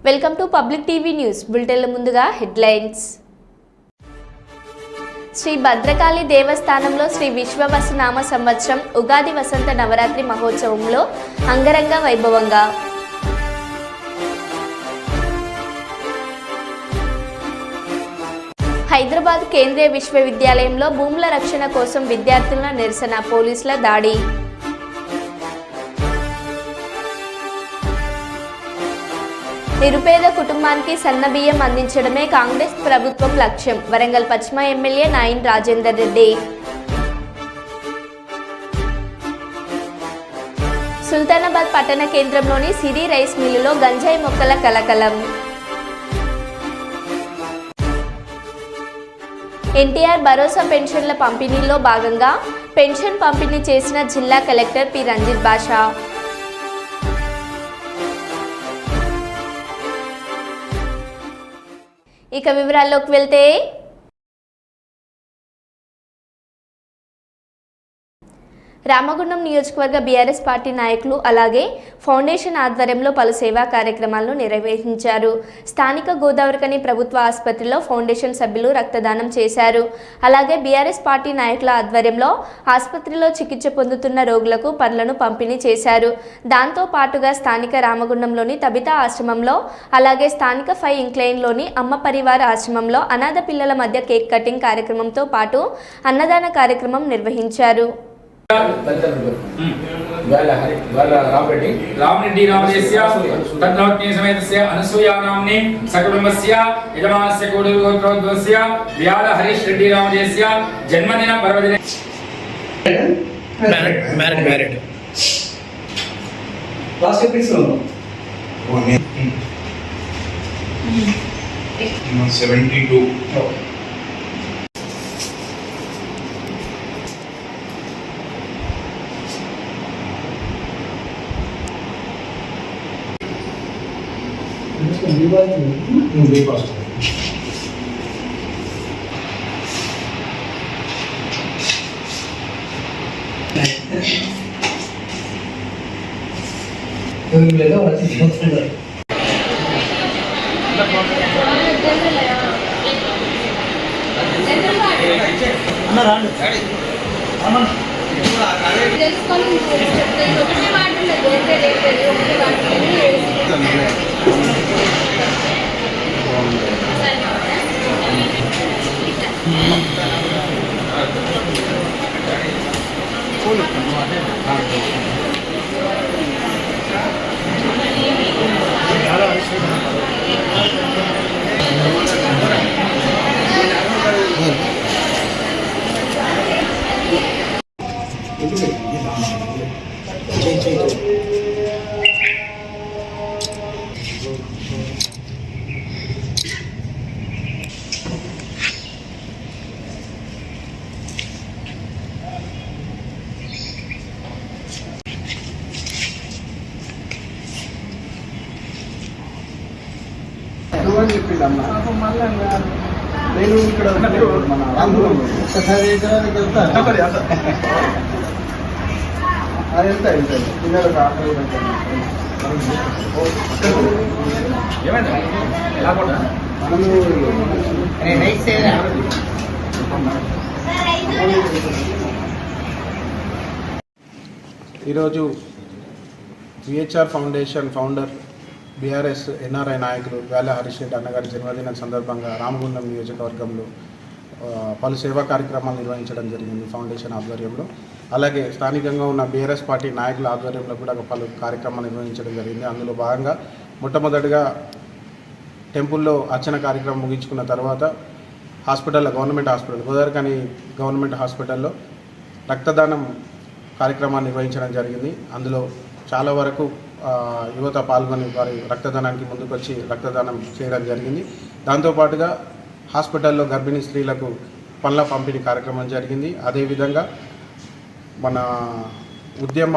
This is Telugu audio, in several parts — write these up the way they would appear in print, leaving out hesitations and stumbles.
Welcome to public TV news బులెటిన్ల ముందుగా హెడ్లైన్స్. శ్రీ భద్రకాళి దేవస్థానంలో శ్రీ విశ్వవసునామ సంవత్సరం ఉగాది వసంత నవరాత్రి మహోత్సవంలో అంగరంగ వైభవంగా హైదరాబాద్ కేంద్రీయ విశ్వవిద్యాలయంలో భూముల రక్షణ కోసం విద్యార్థుల నిరసన, పోలీసుల దాడి. నిరుపేద కుటుంబానికి సన్నబియ్యం అందించడమే కాంగ్రెస్ ప్రభుత్వం లక్ష్యం. వరంగల్ పశ్చిమ ఎమ్మెల్యే నాయిన్ రాజేందర్ రెడ్డి. సుల్తానాబాద్ పట్టణ కేంద్రంలోని సిరి రైస్ మిల్లులో గంజాయి మొక్కల కలకలం. ఎన్టీఆర్ భరోసా పెన్షన్ల పంపిణీలో భాగంగా పెన్షన్ పంపిణీ చేసిన జిల్లా కలెక్టర్ పి రంజిత్ బాషా. ఇక వివరాల్లోకి వెళ్తే, రామగుండం నియోజకవర్గ బీఆర్ఎస్ పార్టీ నాయకులు అలాగే ఫౌండేషన్ ఆధ్వర్యంలో పలు సేవా కార్యక్రమాలను నిర్వహించారు. స్థానిక గోదావరికని ప్రభుత్వ ఆసుపత్రిలో ఫౌండేషన్ సభ్యులు రక్తదానం చేశారు. అలాగే బీఆర్ఎస్ పార్టీ నాయకుల ఆధ్వర్యంలో ఆసుపత్రిలో చికిత్స పొందుతున్న రోగులకు పండ్లను పంపిణీ చేశారు. దాంతో పాటుగా స్థానిక రామగుండంలోని తబితా ఆశ్రమంలో అలాగే స్థానిక 5 ఇంక్లైన్లోని అమ్మ పరివార ఆశ్రమంలో అనాథ పిల్లల మధ్య కేక్ కటింగ్ కార్యక్రమంతో పాటు అన్నదాన కార్యక్రమం నిర్వహించారు. రామరెడ్డి నామదేశ్య తద్నవత్ని సమేతస్య అనసూయా నామ్ని సకుటుంబస్య యజమానస్య కోడూరు గోత్రోద్భవస్య వ్యాల హరీష్ రెడ్డి నామదేశ్య జన్మదిన పర్వదిన మ్యారిడ్ లాస్ట్ ఎపిసోడ్ 72 బ్రేక్ఫాస్ట్ లేదా వచ్చి చూస్తున్నారు. నేను ఇక్కడ మన రామగుండం ఒక్కసారి వెళ్తాను. అది వెళ్తాయి పిల్లలకు ఈరోజు VHR foundation founder BRS NRI నాయకులు గాలి హరీష్ రెడ్డి అన్నగారి జన్మదినం సందర్భంగా రామగుండం నియోజకవర్గంలో పలు సేవా కార్యక్రమాలు నిర్వహించడం జరిగింది ఫౌండేషన్ ఆధ్వర్యంలో. అలాగే స్థానికంగా ఉన్న బీఆర్ఎస్ పార్టీ నాయకుల ఆధ్వర్యంలో కూడా పలు కార్యక్రమాలు నిర్వహించడం జరిగింది. అందులో భాగంగా మొట్టమొదటిగా టెంపుల్లో అర్చన కార్యక్రమం ముగించుకున్న తర్వాత హాస్పిటల్లో గవర్నమెంట్ హాస్పిటల్ గోదావరికని గవర్నమెంట్ హాస్పిటల్లో రక్తదానం కార్యక్రమాన్ని నిర్వహించడం జరిగింది. అందులో చాలా వరకు యువత పాల్గొని వారి రక్తదానానికి ముందుకొచ్చి రక్తదానం చేయడం జరిగింది. దాంతోపాటుగా హాస్పిటల్లో గర్భిణీ స్త్రీలకు పండ్ల పంపిణీ కార్యక్రమం జరిగింది. అదేవిధంగా మన ఉద్యమ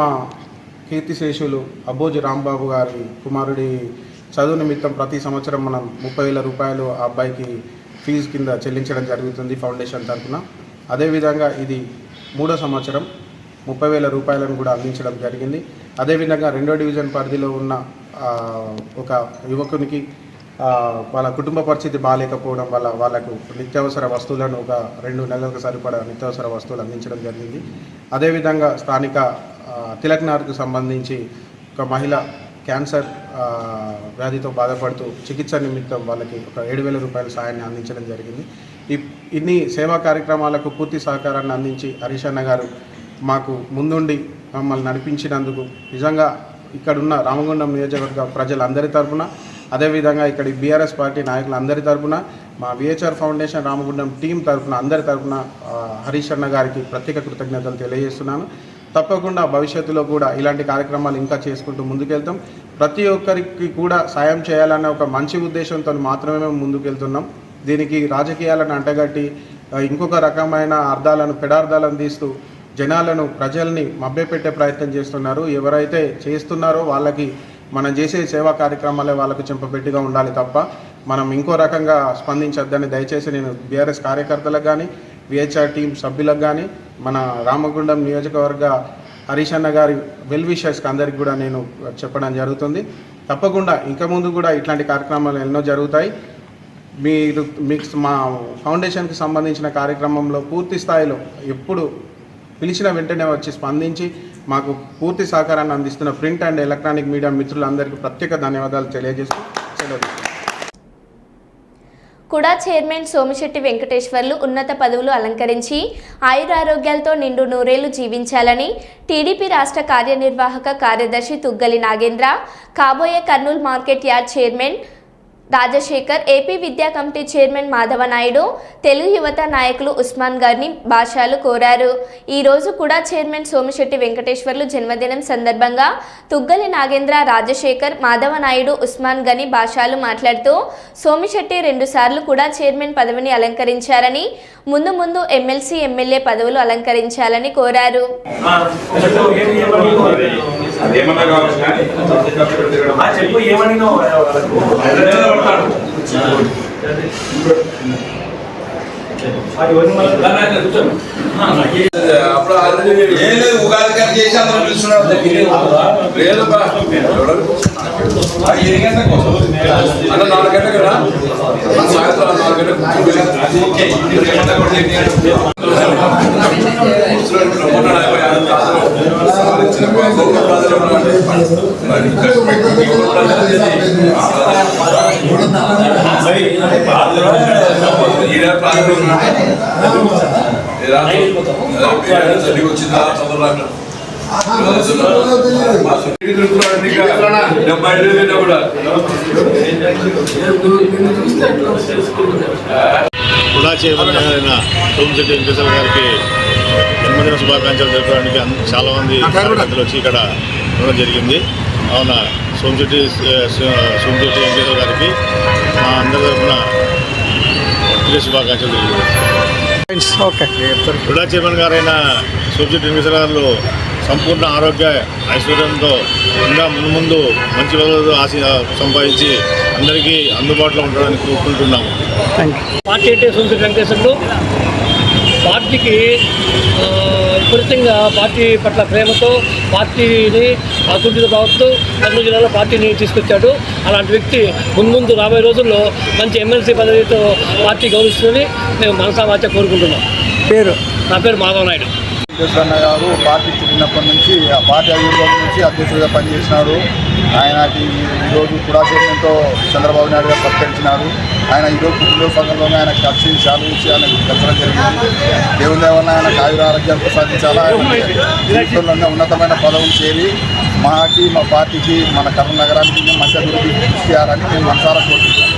కీర్తిశేషులు అబ్బోజి రాంబాబు గారి కుమారుడి చదువు నిమిత్తం ప్రతి సంవత్సరం మనం 30,000 రూపాయలు ఆ అబ్బాయికి ఫీజు కింద చెల్లించడం జరుగుతుంది ఫౌండేషన్ తరఫున. అదేవిధంగా ఇది 3వ సంవత్సరం 30,000 రూపాయలను కూడా అందించడం జరిగింది. అదేవిధంగా 2వ డివిజన్ పరిధిలో ఉన్న ఒక యువకునికి వాళ్ళ కుటుంబ పరిస్థితి బాగాలేకపోవడం వల్ల వాళ్ళకు నిత్యావసర వస్తువులను ఒక 2 నెలలకు సరిపడా నిత్యావసర వస్తువులు అందించడం జరిగింది. అదేవిధంగా స్థానిక తిలక్ నగర్కు సంబంధించి ఒక మహిళ క్యాన్సర్ వ్యాధితో బాధపడుతూ చికిత్స నిమిత్తం వాళ్ళకి ఒక 7,000 రూపాయల సాయాన్ని అందించడం జరిగింది. ఇన్ని సేవా కార్యక్రమాలకు పూర్తి సహకారాన్ని అందించి హరీష్ అన్న గారు మాకు ముందుండి మమ్మల్ని నడిపించినందుకు నిజంగా ఇక్కడున్న రామగుండం నియోజకవర్గ ప్రజలందరి తరపున, అదేవిధంగా ఇక్కడి బీఆర్ఎస్ పార్టీ నాయకులందరి తరపున, మా విహెచ్ఆర్ ఫౌండేషన్ రామగుండం టీం తరపున అందరి తరపున హరీష్ అన్న గారికి ప్రత్యేక కృతజ్ఞతలు తెలియజేస్తున్నాను. తప్పకుండా భవిష్యత్తులో కూడా ఇలాంటి కార్యక్రమాలు ఇంకా చేసుకుంటూ ముందుకెళ్తాం. ప్రతి ఒక్కరికి కూడా సాయం చేయాలన్న ఒక మంచి ఉద్దేశంతో మాత్రమే మేము ముందుకెళ్తున్నాం. దీనికి రాజకీయాలను అంటగట్టి ఇంకొక రకమైన అర్థాలను పెడార్థాలను తీస్తూ జనాలను ప్రజల్ని మభ్యపెట్టే ప్రయత్నం చేస్తున్నారు. ఎవరైతే చేస్తున్నారో వాళ్ళకి మనం చేసే సేవా కార్యక్రమాలే వాళ్ళకు చెంపపెట్టిగా ఉండాలి తప్ప మనం ఇంకో రకంగా స్పందించొద్దని దయచేసి నేను బీఆర్ఎస్ కార్యకర్తలకు కానీ విహెచ్ఆర్ టీం సభ్యులకు కానీ మన రామగుండం నియోజకవర్గ హరీష్ అన్న గారి వెల్ విషర్స్కి అందరికి కూడా నేను చెప్పడం జరుగుతుంది. తప్పకుండా ఇంకా ముందు కూడా ఇట్లాంటి కార్యక్రమాలు ఎన్నో జరుగుతాయి. మీకు మా ఫౌండేషన్కి సంబంధించిన కార్యక్రమంలో పూర్తి స్థాయిలో ఎప్పుడు పిలిచిన వెంటనే వచ్చి స్పందించి మాకు పూర్తి సహకారాన్ని అందిస్తున్న ప్రింట్ అండ్ ఎలక్ట్రానిక్ మీడియా మిత్రులందరికీ ప్రత్యేక ధన్యవాదాలు తెలియజేస్తూ సెలవు. కూడా చైర్మన్ సోమిశెట్టి వెంకటేశ్వర్లు ఉన్నత పదవులు అలంకరించి ఆయురారోగ్యాలతో నిండు నూరేళ్లు జీవించాలని టీడీపీ రాష్ట్ర కార్యనిర్వాహక కార్యదర్శి తుగ్గలి నాగేంద్ర, కాబోయే Kurnool market yard chairman Rajasekhar, AP విద్యా కమిటీ చైర్మన్ మాధవనాయుడు, తెలుగు యువత నాయకులు ఉస్మాన్ గారిని భాషలు కోరారు. ఈరోజు కూడా చైర్మన్ సోమిశెట్టి వెంకటేశ్వర్లు జన్మదినం సందర్భంగా తుగ్గలి నాగేంద్ర, రాజశేఖర్, మాధవనాయుడు, ఉస్మాన్ గని భాషలు మాట్లాడుతూ సోమిశెట్టి 2 సార్లు కూడా చైర్మన్ పదవిని అలంకరించారని, ముందు ముందు ఎమ్మెల్సీ, ఎమ్మెల్యే పదవులు అలంకరించాలని కోరారు. ఉగాది కానీ చేసి అందరూ పిలుస్తున్నారు. లేదు అన్న 4 గంటలకు కదా సాయంత్రం 4 వచ్చిందా చదువు 75 కూడా కూడా చేయబడిన సోమిశెట్టి వెంకటేశ్వర గారికి జన్మదిన శుభాకాంక్షలు జరపడానికి చాలామంది కార్యకర్తలు వచ్చి ఇక్కడ ఉండడం జరిగింది. అవున సోమిశెట్టి వెంకటేశ్వర గారికి మా అందరి తరఫున బర్త్డే శుభాకాంక్షలు తెలియజేస్తాం. కూడా చైర్మన్ గారైన సోమిశెట్టి వెంకటేశ్వర గారు సంపూర్ణ ఆరోగ్య ఐశ్వర్యంతో ఇంకా ముందు మంచి పదవులు సంపాదించి అందరికీ అందుబాటులో ఉండడానికి కోరుకుంటున్నాము. పార్టీ అంటే సోమిశెట్టి వెంకటేశ్వర్లు పార్టీకి విపరీతంగా పార్టీ పట్ల ప్రేమతో పార్టీని అభివృద్ధి భావంతో కర్నూలు జిల్లాలో పార్టీని తీసుకొచ్చాడు. అలాంటి వ్యక్తి ముందు రాబోయే రోజుల్లో మంచి ఎమ్మెల్సీ పదవితో పార్టీ గౌరవిస్తుందని మేము మనసావాచ కోరుకుంటున్నాం. నా పేరు మాధవనాయుడు. వెంకటేశ్వర గారు పార్టీ చిన్నప్పటి నుంచి ఆ పార్టీ అభివృద్ధి నుంచి అధ్యక్షుడిగా పనిచేసినారు. ఆయనకి ఈరోజు కూడా చైర్మన్తో చంద్రబాబు నాయుడు గారు సత్కరించినారు. ఆయన ఈరోజు పుట్టినరోజు సందర్భంగా ఆయన కలిసి చాలు ఇచ్చి ఆయన కలచడం జరిగింది. దేవుని వల్ల ఆయన ఆయుర ఆరోగ్యాలు ప్రసాదించాలా, జీవితంలో ఉన్నతమైన పదవులు చేరి మాకి మా పార్టీకి మన కర్నూలు నగరానికి మంచి అభివృద్ధి కృషి చేయాలని మేము మనసారా కోరుకుంటున్నాం.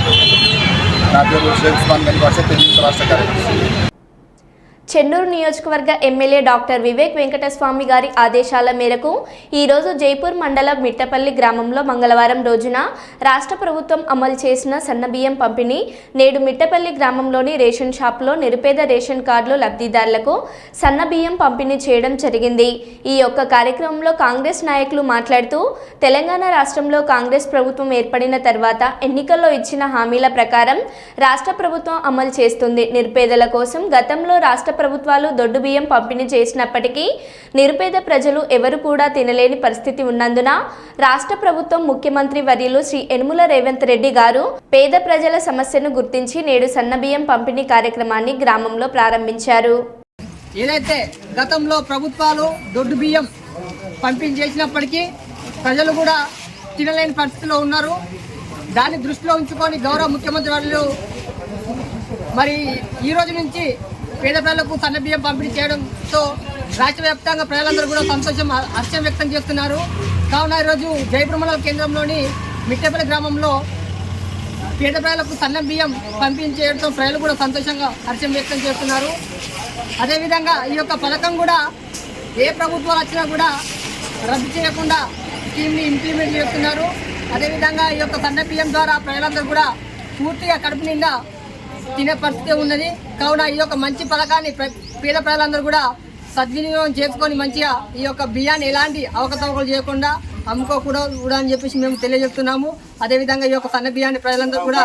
నా పేరు ఉస్మాన్ గని భాష తెలుగు రాష్ట్ర కార్యదర్శి. చెన్నూరు నియోజకవర్గ ఎమ్మెల్యే డాక్టర్ వివేక్ వెంకటస్వామి గారి ఆదేశాల మేరకు ఈరోజు జైపూర్ మండలం మిట్టపల్లి గ్రామంలో మంగళవారం రోజున రాష్ట్ర ప్రభుత్వం అమలు చేసిన సన్నబియ్యం పంపిణీ నేడు మిట్టపల్లి గ్రామంలోని రేషన్ షాప్లో నిరుపేద రేషన్ కార్డులు లబ్ధిదారులకు సన్నబియ్యం పంపిణీ చేయడం జరిగింది. ఈ యొక్క కార్యక్రమంలో కాంగ్రెస్ నాయకులు మాట్లాడుతూ తెలంగాణ రాష్ట్రంలో కాంగ్రెస్ ప్రభుత్వం ఏర్పడిన తర్వాత ఎన్నికల్లో ఇచ్చిన హామీల ప్రకారం రాష్ట్ర ప్రభుత్వం అమలు చేస్తుంది. నిరుపేదల కోసం గతంలో రాష్ట్ర ప్రభుత్వాలు దొడ్డు బియ్యం పంపిణీ చేసినప్పటికీ నిరుపేద ప్రజలు ఎవరు కూడా తినలేని పరిస్థితి ఉన్నందున రాష్ట్ర ప్రభుత్వం ముఖ్యమంత్రి వర్యులు శ్రీ యనుమల రేవంత్ రెడ్డి గారు పేద ప్రజల సమస్యను గుర్తించి నేడు సన్నబియ్యం పంపిణీ కార్యక్రమాన్ని గ్రామంలో ప్రారంభించారు. ఏదైతే గతంలో ప్రభుత్వాలు దొడ్డు బియ్యం పంపిణీ చేసినప్పటికీ ప్రజలు కూడా తినలేని పరిస్థితిలో ఉన్నారు. దాన్ని దృష్టిలో ఉంచుకొని గౌరవ ముఖ్యమంత్రి వర్యులు మరి ఈ రోజు నుంచి పేద ప్రజలకు సన్న బియ్యం పంపిణీ చేయడంతో రాష్ట్ర వ్యాప్తంగా ప్రజలందరూ కూడా హర్షం వ్యక్తం చేస్తున్నారు. కావున ఈరోజు జైపూర్ మండల కేంద్రంలోని మిట్టపల్లి గ్రామంలో పేద ప్రజలకు సన్న బియ్యం పంపిణీ చేయడంతో ప్రజలు కూడా హర్షం వ్యక్తం చేస్తున్నారు. అదేవిధంగా ఈ యొక్క పథకం కూడా ఏ ప్రభుత్వాలు వచ్చినా కూడా రద్దు చేయకుండా స్కీమ్ని ఇంప్లిమెంట్ చేస్తున్నారు. అదేవిధంగా ఈ యొక్క సన్న బియ్యం ద్వారా ప్రజలందరూ కూడా పూర్తిగా కడుపు నిండా తినే పరిస్థితి ఉన్నది. కావున ఈ యొక్క మంచి పథకాన్ని పేద ప్రజలందరూ కూడా సద్వినియోగం చేసుకొని మంచిగా ఈ యొక్క బియ్యాన్ని ఎలాంటి అవకతవకలు చేయకుండా అమ్ముకోకూడదు అని చెప్పేసి మేము తెలియజేస్తున్నాము. అదేవిధంగా ఈ యొక్క సన్న బియ్యాన్ని ప్రజలందరూ కూడా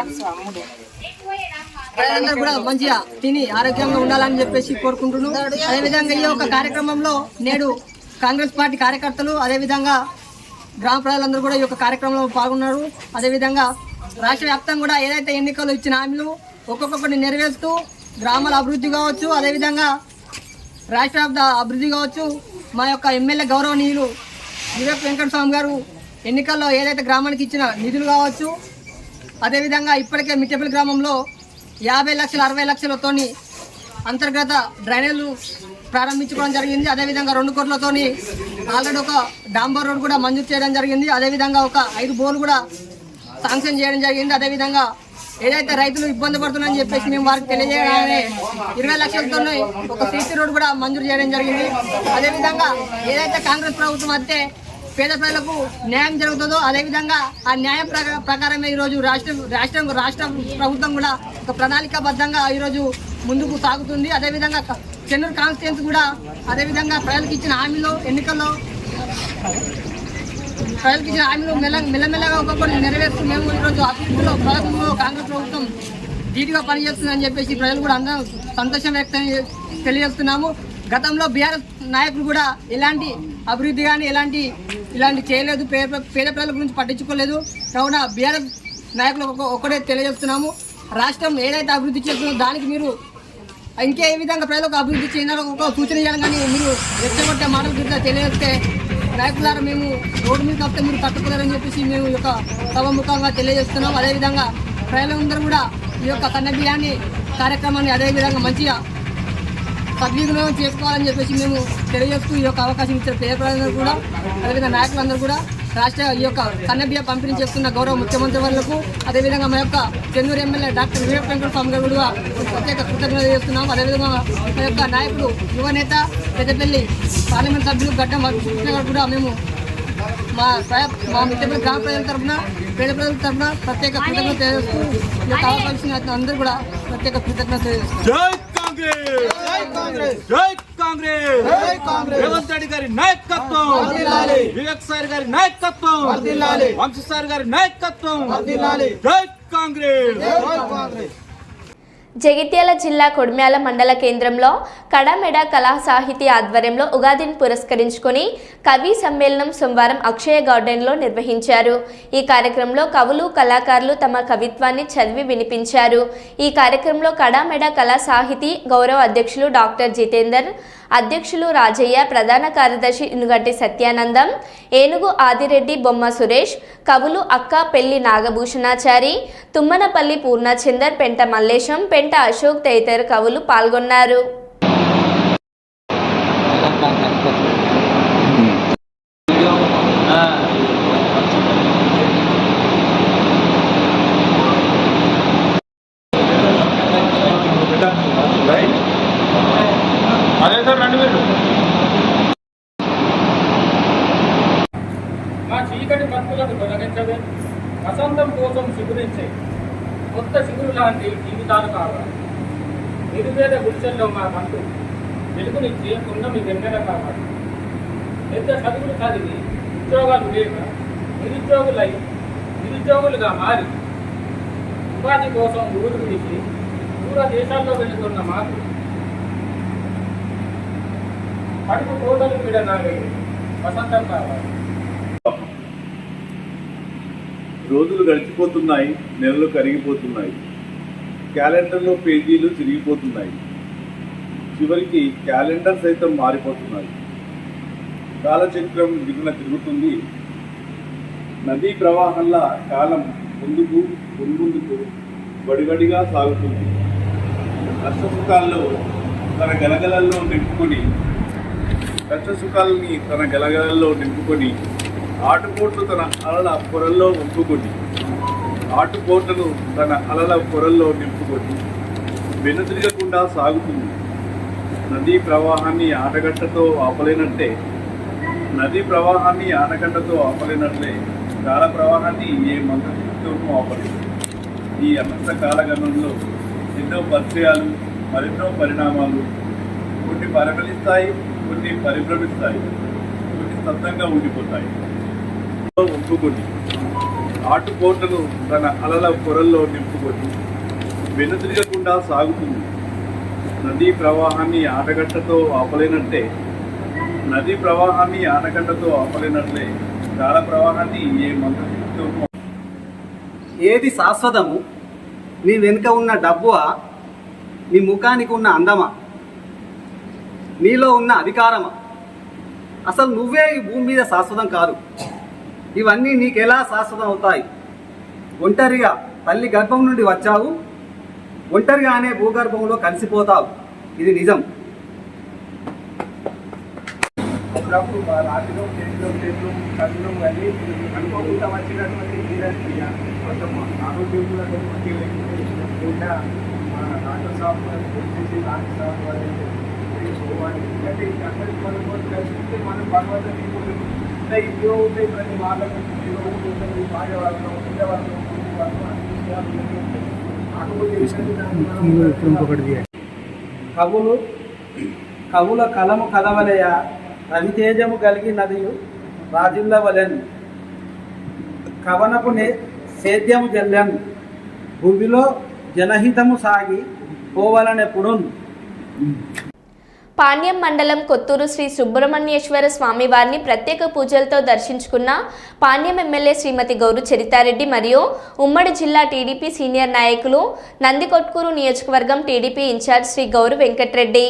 మంచిగా తిని ఆరోగ్యంగా ఉండాలని చెప్పేసి కోరుకుంటున్నాం. అదేవిధంగా ఈ యొక్క కార్యక్రమంలో నేడు కాంగ్రెస్ పార్టీ కార్యకర్తలు అదేవిధంగా గ్రామ ప్రజలందరూ కూడా ఈ యొక్క కార్యక్రమంలో పాల్గొన్నారు. అదేవిధంగా రాష్ట్ర వ్యాప్తంగా కూడా ఏదైతే ఎన్నికలు ఇచ్చిన హామీలు ఒక్కొక్కరిని నెరవేరుస్తూ గ్రామాల అభివృద్ధి కావచ్చు, అదేవిధంగా రాష్ట్ర అభివృద్ధి కావచ్చు, మా యొక్క ఎమ్మెల్యే గౌరవనీయులు వివేక్ వెంకటస్వామి గారు ఎన్నికల్లో ఏదైతే గ్రామానికి ఇచ్చిన నిధులు కావచ్చు, అదేవిధంగా ఇప్పటికే మిట్టపల్లి గ్రామంలో 50 లక్షలు 60 లక్షలతోని అంతర్గత డ్రైనేజీలు ప్రారంభించుకోవడం జరిగింది. అదేవిధంగా 2 కోట్లతోని ఆల్రెడీ ఒక డాంబర్ రోడ్ కూడా మంజూరు చేయడం జరిగింది. అదేవిధంగా ఒక 5 బోర్లు కూడా శాంక్షన్ చేయడం జరిగింది. అదేవిధంగా ఏదైతే రైతులు ఇబ్బంది పడుతున్నారని చెప్పేసి మేము వారికి తెలియజేయగానే 20 లక్షలతో ఒక సీసీ రోడ్ కూడా మంజూరు చేయడం జరిగింది. అదేవిధంగా ఏదైతే కాంగ్రెస్ ప్రభుత్వం వస్తే పేద ప్రజలకు న్యాయం జరుగుతుందో అదేవిధంగా ఆ న్యాయం ప్రకారమే ఈరోజు రాష్ట్ర ప్రభుత్వం కూడా ఒక ప్రణాళికాబద్ధంగా ఈరోజు ముందుకు సాగుతుంది. అదేవిధంగా చెన్నూరు కాన్స్టిట్యున్సీ కూడా అదేవిధంగా ప్రజలకు ఇచ్చిన హామీలు ఎన్నికల్లో ప్రజలకు ఇచ్చిన హామీలు మెల్లమెల్లగా ఒక్కొక్కటి నెరవేరుస్తూ మేము ఈరోజు అభివృద్ధిలో ప్రజల్లో కాంగ్రెస్ ప్రభుత్వం ధీటుగా పనిచేస్తుందని చెప్పేసి ప్రజలు కూడా అందరూ సంతోషం వ్యక్తం తెలియజేస్తున్నాము. గతంలో బీఆర్ఎస్ నాయకులు కూడా ఎలాంటి అభివృద్ధి కానీ ఇలాంటి చేయలేదు, పేద ప్రజల గురించి పట్టించుకోలేదు. కావున బీఆర్ఎస్ నాయకులు ఒక్కడే తెలియజేస్తున్నాము. రాష్ట్రం ఏదైతే అభివృద్ధి చేస్తుందో దానికి మీరు ఇంకే విధంగా ప్రజలకు అభివృద్ధి చేయాలో ఒక సూచన చేయాలి. కానీ మీరు రెచ్చగొట్టే మాటల గురించి తెలియజేస్తే నాయకులారా మేము రోడ్డు మీద వస్తే మీరు తట్టుకోలేరని చెప్పేసి మేము ఈ యొక్క సభముఖంగా తెలియజేస్తున్నాం. అదేవిధంగా ప్రజలందరూ కూడా ఈ యొక్క సన్న బియ్యాన్ని కార్యక్రమాన్ని అదేవిధంగా మంచిగా సద్వినియోగం చేసుకోవాలని చెప్పేసి మేము తెలియజేస్తూ ఈ యొక్క అవకాశం ఇచ్చిన పేద ప్రజలందరూ కూడా అదేవిధంగా నాయకులందరూ కూడా రాష్ట్ర ఈ యొక్క సన్న బియ్యం పంపిణీ చేస్తున్న గౌరవ ముఖ్యమంత్రి వర్లకు అదేవిధంగా మా యొక్క చెన్నూరు ఎమ్మెల్యే డాక్టర్ వివేక్ వెంకటస్వామి గారు కూడా ప్రత్యేక కృతజ్ఞతలు చేస్తున్నాం. అదేవిధంగా మా యొక్క నాయకుడు యువనేత పెద్దపల్లి పార్లమెంట్ సభ్యులు గడ్డం కృష్ణ గారు కూడా మేము మా మిట్టపల్లి గ్రామ ప్రజల తరఫున పేద ప్రజల తరఫున ప్రత్యేక కృతజ్ఞత తెలియజేస్తూ ఈ యొక్క అవకాశం అందరూ కూడా ప్రత్యేక కృతజ్ఞత తెలియజేస్తున్నాం. రేవంత్ రెడ్డి గారి నాయకత్వం, వివేక్ సార్ గారి నాయకత్వం, వంశీ సార్ గారి నాయకత్వం, జై కాంగ్రెస్. జగిత్యాల జిల్లా కొడిమ్యాల మండల కేంద్రంలో కడమెడ కళా సాహితీ ఆధ్వర్యంలో ఉగాదిని పురస్కరించుకొని కవి సమ్మేళనం సోమవారం అక్షయ గార్డెన్లో నిర్వహించారు. ఈ కార్యక్రమంలో కవులు కళాకారులు తమ కవిత్వాన్ని చదివి వినిపించారు. ఈ కార్యక్రమంలో కడమెడ కళా సాహితీ గౌరవ అధ్యక్షులు డాక్టర్ జితేందర్, అధ్యక్షులు రాజయ్య, ప్రధాన కార్యదర్శి ఇనుగంటి సత్యానందం, ఏనుగు ఆదిరెడ్డి, బొమ్మ సురేష్, కవులు అక్క పెళ్లి నాగభూషణాచారి, తుమ్మనపల్లి పూర్ణచందర్, పెంట మల్లేశం, పెంట అశోక్ తదితర కవులు పాల్గొన్నారు. మా చీకటి బతుకులకు తొలగించవే, వసంతం కోసం శిగురించే కొత్త శిగురు లాంటి జీవితాలు కావాలి. నిరుపేద గుడిసెల్లో మాకంటూ వెలుగునిచ్చే పున్నమి వెన్నెల కావాలి. పెద్ద చదువులు చదివి ఉద్యోగాలు లేక నిరుద్యోగులుగా మారి ఉపాధి కోసం ఊరు విడిచి దూర దేశాల్లో వెళుతున్న మాకు కడుపు కోతలు పీడనాలు వసంతం కావాలి. రోజులు గడిచిపోతున్నాయి, నెలలు కరిగిపోతున్నాయి, క్యాలెండర్లో పేజీలు చిరిగిపోతున్నాయి, చివరికి క్యాలెండర్ సైతం మారిపోతున్నాయి. కాలచక్రం దిగున తిరుగుతుంది, నదీ ప్రవాహంలా కాలం ముందుకు ముందుకు వడివడిగా సాగుతుంది. కష్టసుఖాల్లో తన గలగలల్లో నింపుకొని ఆటుపోట్లు తన అలల పొరల్లో నింపుకొని వెనుతిరగకుండా సాగుతుంది. నదీ ప్రవాహాన్ని ఆనకట్టతో ఆపలేనట్లే కాల ప్రవాహాన్ని ఏ మంత్రశక్తితోనూ ఆపలేదు. ఈ అనంత కాలగమనంలో ఎన్నో పరిచయాలు, మరెన్నో పరిణామాలు, కొన్ని పరిమళిస్తాయి, కొన్ని పరిభ్రమిస్తాయి, కొన్ని స్తబ్దంగా ఉండిపోతాయి. ఒప్పుకొని ఆటుపోట్లను తన అలల పొరల్లో నింపుకొని వెనుతిరగకుండా సాగుతుంది. నదీ ప్రవాహాన్ని ఆనకట్టతో ఆపలేనట్లే కాల ప్రవాహాన్ని ఏ మంత్రశక్తితోనూ. ఏది శాశ్వతము? నీ వెనుక ఉన్న డబ్బువా? నీ ముఖానికి ఉన్న అందమా? నీలో ఉన్న అధికారమా? అసలు నువ్వే ఈ భూమి మీద శాశ్వతం కాదు. ఇవన్నీ నీకెలా శాశ్వతం అవుతాయి? ఒంటరిగా తల్లి గర్భం నుండి వచ్చావు, ఒంటరిగానే భూగర్భంలో కలిసిపోతావు. ఇది నిజం. అప్పుడప్పుడు రాత్రిలో చేతిలో కళ్ళు కానీ అనుకోకుండా వచ్చినటువంటి కొంచెం ఆరోగ్యం కూడా మంచిగా లేకుండా మన డాక్టర్ సాబ్ వచ్చేసి డాక్టర్ సాబ్ అంటే అందరికీ మనం కలిసి మనం భగవంతుని ఇంట్లో ఉంటాయి ప్రతి వాళ్ళకు ఉంటుంది, భార్య వాళ్ళు ఉండేవాళ్ళు కవుల కలము కదవలయ రవితేజము కలిగి నదియు రాజుల్లవలెన్ కవనపు సేద్యము జల్యన్ భూమిలో జనహితము సాగి పోవలనెప్పుడు. పాణ్యం మండలం కొత్తూరు శ్రీ సుబ్రహ్మణ్యేశ్వర స్వామివారిని ప్రత్యేక పూజలతో దర్శించుకున్న పాణ్యం ఎమ్మెల్యే శ్రీమతి గౌరు చరితారెడ్డి మరియు ఉమ్మడి జిల్లా టీడీపీ సీనియర్ నాయకులు, నందికొట్కూరు నియోజకవర్గం టీడీపీ ఇన్ఛార్జ్ శ్రీ గౌరు వెంకట్రెడ్డి.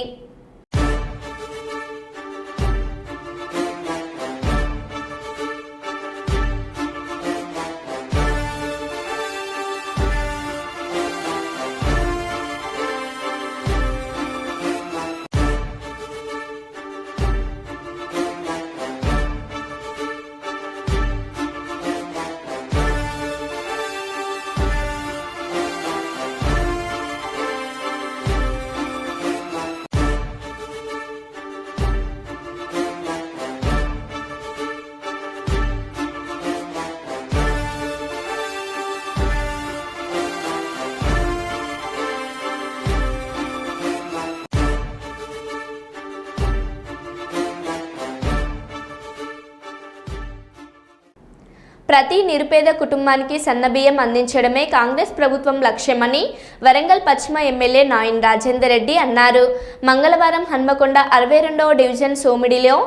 ప్రతి నిరుపేద కుటుంబానికి సన్నబియ్యం అందించడమే కాంగ్రెస్ ప్రభుత్వం లక్ష్యమని వరంగల్ పశ్చిమ ఎమ్మెల్యే నాయన్ రాజేందర్ రెడ్డి అన్నారు. మంగళవారం హన్మకొండ 62వ డివిజన్ సోమిడిలో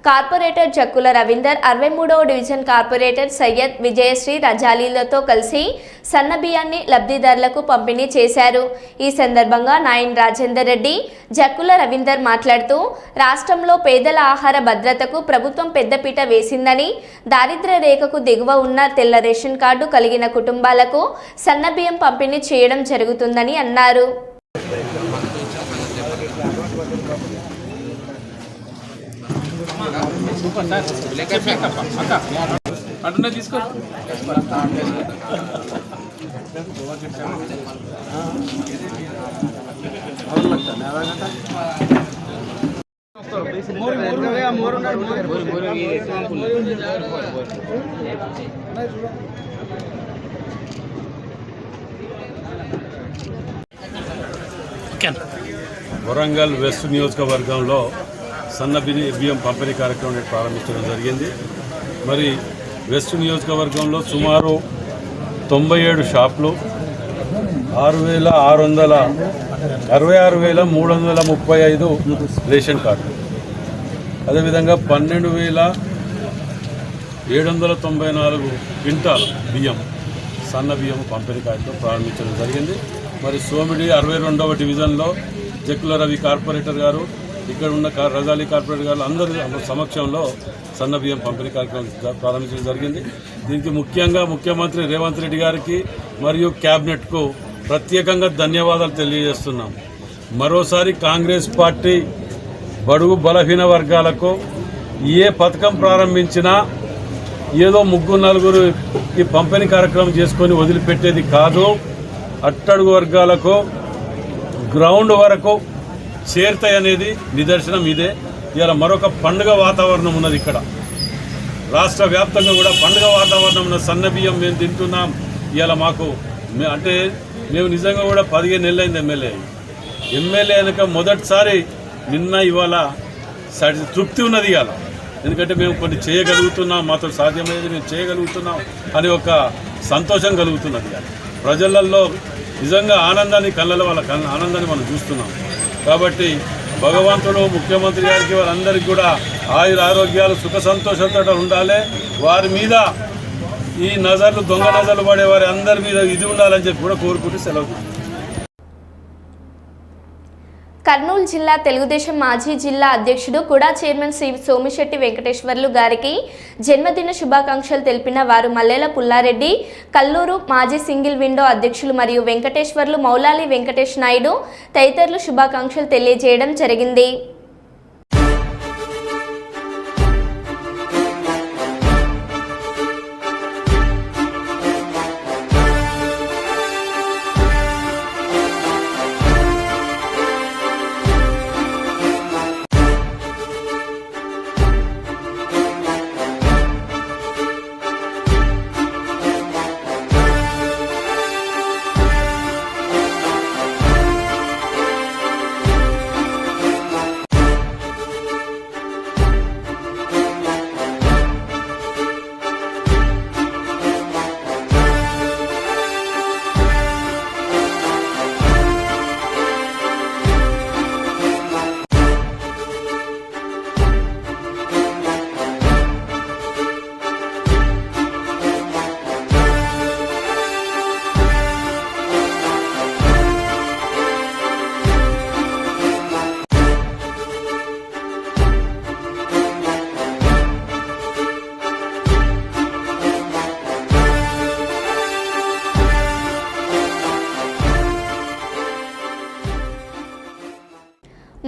కార్పొరేటర్ జక్కుల రవీందర్, 63వ డివిజన్ కార్పొరేటర్ సయ్యద్ విజయశ్రీ రజాలీలతో కలిసి సన్నబియ్యాన్ని లబ్ధిదారులకు పంపిణీ చేశారు. ఈ సందర్భంగా నాయన్ రాజేందర్ రెడ్డి, జక్కుల రవీందర్ మాట్లాడుతూ రాష్ట్రంలో పేదల ఆహార భద్రతకు ప్రభుత్వం పెద్దపీట వేసిందని, దారిద్ర్య రేఖకు దిగువ ఉన్న తెల్ల రేషన్ కార్డు కలిగిన కుటుంబాలకు సన్నబియ్యం పంపిణీ చేయడం జరుగుతుందని అన్నారు. వరంగల్ వెస్ట్ నియోజకవర్గంలో సన్న బియ్యం పంపిణీ కార్యక్రమం ప్రారంభించడం జరిగింది. మరి వెస్ట్ నియోజకవర్గంలో సుమారు 97 షాపులు, 66,335 రేషన్ కార్డులు, అదేవిధంగా 12,794 క్వింటాల్ బియ్యం సన్న బియ్యం పంపిణీ కార్యక్రమం ప్రారంభించడం జరిగింది. మరి సోమిడి 62వ డివిజన్లో జక్కుల రవి కార్పొరేటర్ గారు, ఇక్కడ ఉన్న రజాలి కార్పొరేటర్ గారు అందరి సమక్షంలో సన్న బియ్యం పంపిణీ కార్యక్రమం ప్రారంభించడం జరిగింది. దీనికి ముఖ్యంగా ముఖ్యమంత్రి రేవంత్ రెడ్డి గారికి మరియు క్యాబినెట్కు ప్రత్యేకంగా ధన్యవాదాలు తెలియజేస్తున్నాం. మరోసారి కాంగ్రెస్ పార్టీ బడుగు బలహీన వర్గాలకు ఏ పథకం ప్రారంభించినా ఏదో 3-4 ఈ పంపిణీ కార్యక్రమం చేసుకొని వదిలిపెట్టేది కాదు. అట్టడుగు వర్గాలకు గ్రౌండ్ వరకు చేరుతాయనేది నిదర్శనం ఇదే. ఇలా మరొక పండుగ వాతావరణం ఉన్నది. ఇక్కడ రాష్ట్ర వ్యాప్తంగా కూడా పండుగ వాతావరణం ఉన్న సన్న బియ్యం మేము తింటున్నాం. ఇలా మాకు అంటే మేము నిజంగా కూడా 15 నెలలైంది ఎమ్మెల్యే కనుక మొదటిసారి నిన్న ఇవాళ తృప్తి ఉన్నది. ఇవాళ ఎందుకంటే మేము కొన్ని చేయగలుగుతున్నాం, మాతో సాధ్యమయ్యేది మేము చేయగలుగుతున్నాం అని ఒక సంతోషం కలుగుతున్నది. ప్రజలలో నిజంగా ఆనందాన్ని వాళ్ళ ఆనందాన్ని మనం చూస్తున్నాం. కాబట్టి భగవంతుడు ముఖ్యమంత్రి గారికి వారందరికీ కూడా ఆయుర ఆరోగ్యాలు సుఖ సంతోషాలతో ఉండాలి. వారి మీద ఈ నజర్లు దొంగ నజర్లు పడే వారి అందరి మీద ఇది ఉండాలని చెప్పి కూడా కోరుకుంటూ సెలవు. కర్నూలు జిల్లా తెలుగుదేశం మాజీ జిల్లా అధ్యక్షుడు కుడా చైర్మన్ శ్రీ సోమిశెట్టి వెంకటేశ్వర్లు గారికి జన్మదిన శుభాకాంక్షలు తెలిపిన వారు మల్లేల పుల్లారెడ్డి, కల్లూరు మాజీ సింగిల్ విండో అధ్యక్షులు మరియు వెంకటేశ్వర్లు మౌలాలి వెంకటేష్ నాయుడు తదితరులు శుభాకాంక్షలు తెలియజేయడం జరిగింది.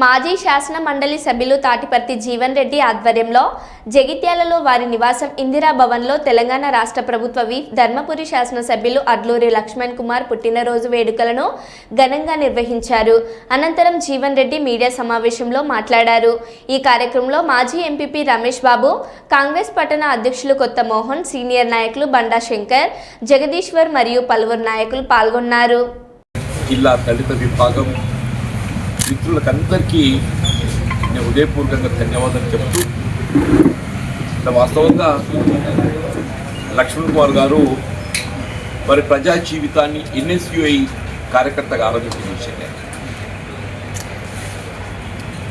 మాజీ శాసన మండలి సభ్యులు తాటిపర్తి జీవన్ రెడ్డి ఆధ్వర్యంలో జగిత్యాలలో వారి నివాసం ఇందిరా భవన్లో తెలంగాణ రాష్ట్ర ప్రభుత్వ విప్ ధర్మపురి శాసనసభ్యులు అడ్లూరి లక్ష్మణ్ కుమార్ పుట్టినరోజు వేడుకలను ఘనంగా నిర్వహించారు. అనంతరం జీవన్ రెడ్డి మీడియా సమావేశంలో మాట్లాడారు. ఈ కార్యక్రమంలో మాజీ ఎంపీపీ రమేష్ బాబు, కాంగ్రెస్ పట్టణ అధ్యక్షులు కొత్త మోహన్, సీనియర్ నాయకులు బండా శంకర్, జగదీశ్వర్ మరియు పలువురు నాయకులు పాల్గొన్నారు. జిల్లా దళిత విభాగం మిత్రులకందరికీ నేను హృదయపూర్వకంగా ధన్యవాదాలు చెప్తూ, వాస్తవంగా లక్ష్మణ్ కుమార్ గారు వారి ప్రజా జీవితాన్ని NSUI కార్యకర్తగా ఆరంభించిన విషయం.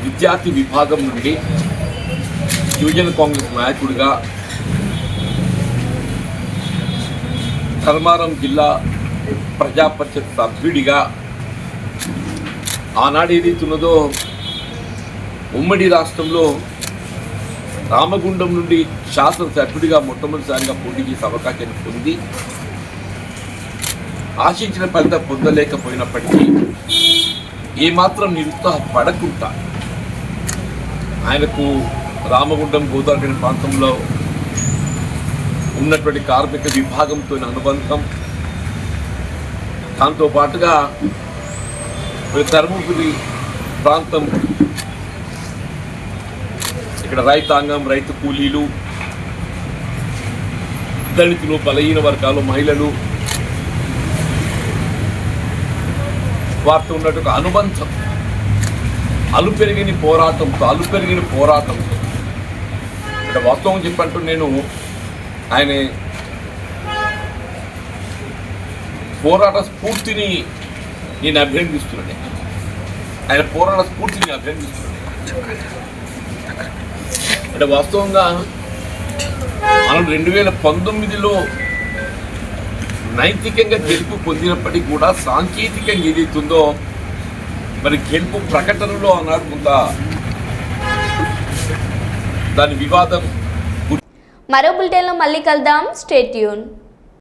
విద్యార్థి విభాగం నుండి యువజన కాంగ్రెస్ నాయకుడిగా, ధర్మారం జిల్లా ప్రజా పరిషత్ సభ్యుడిగా ఆనాడు ఏదైతే ఉన్నదో ఉమ్మడి రాష్ట్రంలో రామగుండం నుండి శాసనసభ్యుడిగా మొట్టమొదటిసారిగా పోటీ చేసే అవకాశాన్ని పొంది ఆశించిన ఫలితం పొందలేకపోయినప్పటికీ ఏమాత్రం నిరుత్సాహపడకుండా ఆయనకు రామగుండం గోదావరి ప్రాంతంలో ఉన్నటువంటి కార్మిక విభాగంతో అనుబంధం, దాంతో పాటుగా ధర్మపురి ప్రాంతం ఇక్కడ రైతాంగం, రైతు కూలీలు, దళితులు, బలహీన వర్గాలు, మహిళలు, వారితో ఉన్నటువంటి అనుబంధం, అలుపెరిగిన పోరాటం ఇక్కడ వాస్తవం చెప్పంటూ నేను ఆయన పోరాట స్ఫూర్తిని నేను అభినందిస్తున్నాను. ఆయన పోరాట స్ఫూర్తిని అభినందిస్తున్నాను. అంటే వాస్తవంగా మనం 2019లో నైతికంగా గెలుపు పొందినప్పటికీ కూడా సాంకేతికంగా ఏదైతుందో మరి గెలుపు ప్రకటనలో అన్నాడు కొంత దాని వివాదం. మరో బులెటిన్లో మళ్ళీ కలుద్దాం. Stay tune.